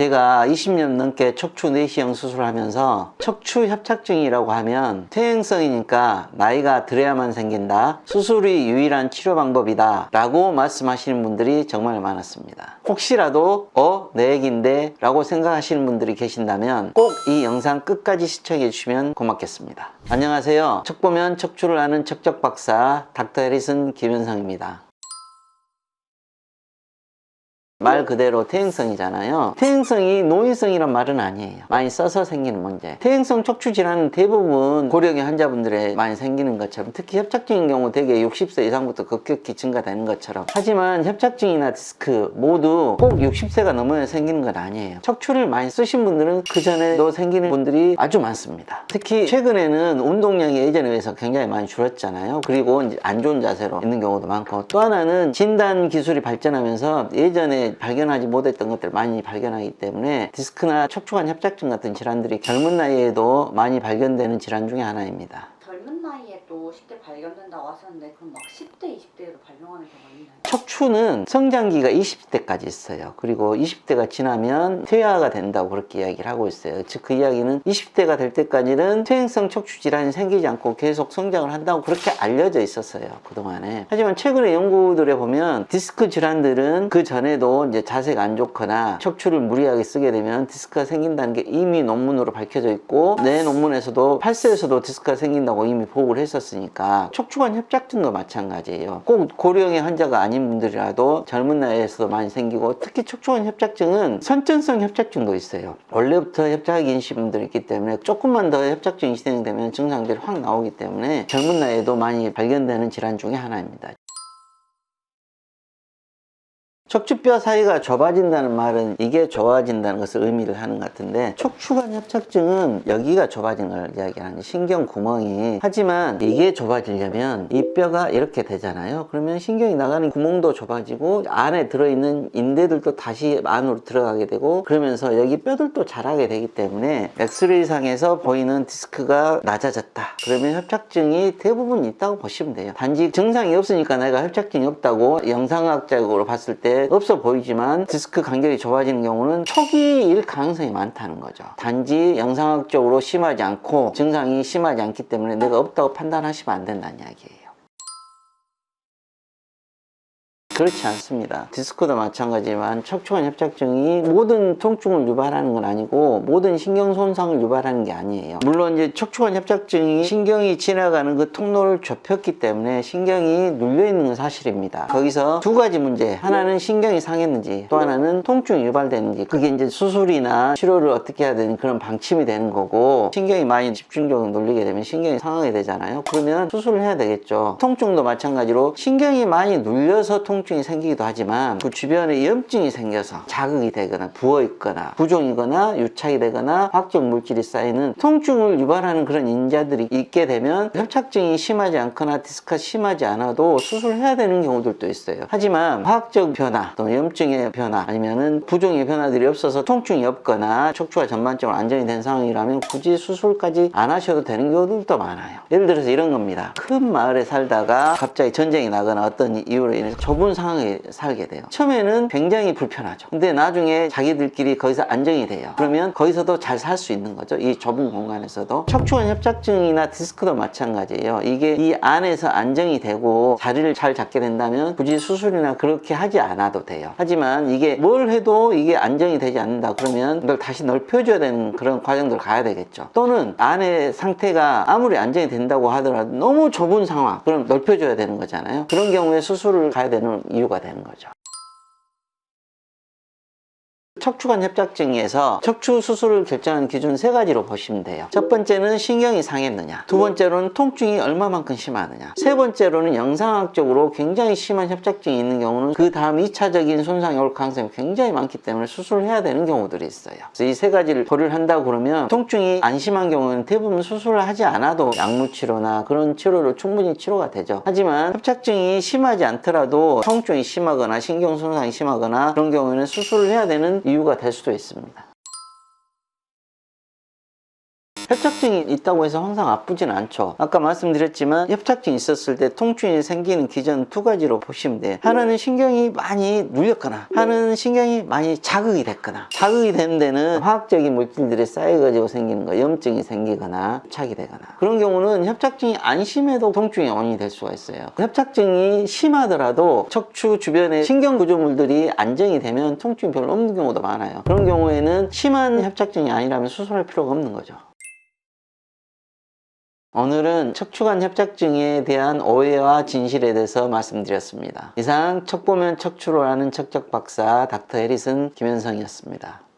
제가 20년 넘게 척추 내시경 수술을 하면서 척추 협착증이라고 하면 퇴행성이니까 나이가 들어야만 생긴다, 수술이 유일한 치료 방법이다 라고 말씀하시는 분들이 정말 많았습니다. 혹시라도 내 얘기인데 라고 생각하시는 분들이 계신다면 꼭 이 영상 끝까지 시청해 주시면 고맙겠습니다. 안녕하세요. 척 보면 척추를 아는 척척박사 닥터 해리슨 김현성입니다. 말 그대로 퇴행성이잖아요. 퇴행성이 노인성이란 말은 아니에요. 많이 써서 생기는 문제. 퇴행성 척추 질환은 대부분 고령의 환자분들에 많이 생기는 것처럼, 특히 협착증인 경우 대개 60세 이상부터 급격히 증가되는 것처럼. 하지만 협착증이나 디스크 모두 꼭 60세가 넘어야 생기는 건 아니에요. 척추를 많이 쓰신 분들은 그 전에도 생기는 분들이 아주 많습니다. 특히 최근에는 운동량이 예전에 비해서 굉장히 많이 줄었잖아요. 그리고 이제 안 좋은 자세로 있는 경우도 많고, 또 하나는 진단 기술이 발전하면서 예전에 발견하지 못했던 것들을 많이 발견하기 때문에 디스크나 척추관 협착증 같은 질환들이 젊은 나이에도 많이 발견되는 질환 중에 하나입니다. 젊은 나이에도 쉽게 발견된다고 하셨는데, 그럼 막 10대, 20대에도 발병하는 경우가 있나요? 척추는 성장기가 20대까지 있어요. 그리고 20대가 지나면 퇴화가 된다고 그렇게 이야기를 하고 있어요. 즉 그 이야기는 20대가 될 때까지는 퇴행성 척추 질환이 생기지 않고 계속 성장을 한다고 그렇게 알려져 있었어요, 그동안에. 하지만 최근의 연구들에 보면 디스크 질환들은 그 전에도 이제 자세가 안 좋거나 척추를 무리하게 쓰게 되면 디스크가 생긴다는 게 이미 논문으로 밝혀져 있고, 내 논문에서도 8세에서도 디스크가 생긴다고 이미 보고를 했었으니까 척추관 협착증도 마찬가지예요. 꼭 고령의 환자가 아닌 분들이라도 젊은 나이에서도 많이 생기고, 특히 척추관 협착증은 선천성 협착증도 있어요. 원래부터 협착인신 분들이 있기 때문에 조금만 더 협착증이 진행되면 증상들이 확 나오기 때문에 젊은 나이에도 많이 발견되는 질환 중에 하나입니다. 척추뼈 사이가 좁아진다는 말은 이게 좁아진다는 것을 의미를 하는 것 같은데, 척추관 협착증은 여기가 좁아진 걸 이야기하는 거예요. 신경 구멍이. 하지만 이게 좁아지려면 이 뼈가 이렇게 되잖아요. 그러면 신경이 나가는 구멍도 좁아지고 안에 들어있는 인대들도 다시 안으로 들어가게 되고, 그러면서 여기 뼈들도 자라게 되기 때문에 엑스레이상에서 보이는 디스크가 낮아졌다, 그러면 협착증이 대부분 있다고 보시면 돼요. 단지 증상이 없으니까 내가 협착증이 없다고 영상학적으로 봤을 때 없어 보이지만 디스크 간격이 좁아지는 경우는 초기일 가능성이 많다는 거죠. 단지 영상학적으로 심하지 않고 증상이 심하지 않기 때문에 내가 없다고 판단하시면 안 된다는 이야기예요. 그렇지 않습니다. 디스크도 마찬가지지만 척추관 협착증이 모든 통증을 유발하는 건 아니고 모든 신경 손상을 유발하는 게 아니에요. 물론 이제 척추관 협착증이 신경이 지나가는 그 통로를 좁혔기 때문에 신경이 눌려 있는 건 사실입니다. 거기서 두 가지 문제, 하나는 신경이 상했는지, 또 하나는 통증이 유발되는지, 그게 이제 수술이나 치료를 어떻게 해야 되는 그런 방침이 되는 거고, 신경이 많이 집중적으로 눌리게 되면 신경이 상하게 되잖아요. 그러면 수술을 해야 되겠죠. 통증도 마찬가지로 신경이 많이 눌려서 통증이 생기기도 하지만 그 주변에 염증이 생겨서 자극이 되거나 부어있거나 부종이거나 유착이 되거나 화학적 물질이 쌓이는 통증을 유발하는 그런 인자들이 있게 되면 협착증이 심하지 않거나 디스크가 심하지 않아도 수술해야 되는 경우들도 있어요. 하지만 화학적 변화 또 염증의 변화 아니면은 부종의 변화들이 없어서 통증이 없거나 척추가 전반적으로 안정이 된 상황이라면 굳이 수술까지 안 하셔도 되는 경우들도 많아요. 예를 들어서 이런 겁니다. 큰 마을에 살다가 갑자기 전쟁이 나거나 어떤 이유로 인해서 좁은 상황에 살게 돼요. 처음에는 굉장히 불편하죠. 근데 나중에 자기들끼리 거기서 안정이 돼요. 그러면 거기서도 잘 살 수 있는 거죠. 이 좁은 공간에서도. 척추관 협착증이나 디스크도 마찬가지예요. 이게 이 안에서 안정이 되고 자리를 잘 잡게 된다면 굳이 수술이나 그렇게 하지 않아도 돼요. 하지만 이게 뭘 해도 이게 안정이 되지 않는다 그러면 이걸 다시 넓혀줘야 되는 그런 과정들을 가야 되겠죠. 또는 안의 상태가 아무리 안정이 된다고 하더라도 너무 좁은 상황, 그럼 넓혀줘야 되는 거잖아요. 그런 경우에 수술을 가야 되는 이유가 되는 거죠. 척추관 협착증에서 척추 수술을 결정하는 기준 세 가지로 보시면 돼요. 첫 번째는 신경이 상했느냐, 두 번째로는 통증이 얼마만큼 심하느냐, 세 번째로는 영상학적으로 굉장히 심한 협착증이 있는 경우는 그 다음 2차적인 손상이 올 가능성이 굉장히 많기 때문에 수술을 해야 되는 경우들이 있어요. 그래서 이 세 가지를 고려를 한다고 그러면 통증이 안 심한 경우는 대부분 수술을 하지 않아도 약물 치료나 그런 치료로 충분히 치료가 되죠. 하지만 협착증이 심하지 않더라도 통증이 심하거나 신경 손상이 심하거나 그런 경우에는 수술을 해야 되는 이유가 될 수도 있습니다. 협착증이 있다고 해서 항상 아프진 않죠. 아까 말씀드렸지만 협착증이 있었을 때 통증이 생기는 기전 두 가지로 보시면 돼요. 하나는 신경이 많이 눌렸거나 하나는 신경이 많이 자극이 됐거나, 자극이 된 데는 화학적인 물질들이 쌓여가지고 생기는 거, 염증이 생기거나 착이 되거나, 그런 경우는 협착증이 안 심해도 통증의 원인이 될 수가 있어요. 협착증이 심하더라도 척추 주변에 신경 구조물들이 안정이 되면 통증이 별로 없는 경우도 많아요. 그런 경우에는 심한 협착증이 아니라면 수술할 필요가 없는 거죠. 오늘은 척추관 협착증에 대한 오해와 진실에 대해서 말씀드렸습니다. 이상 척보면 척추로 하는 척척박사 닥터 해리슨 김현성이었습니다.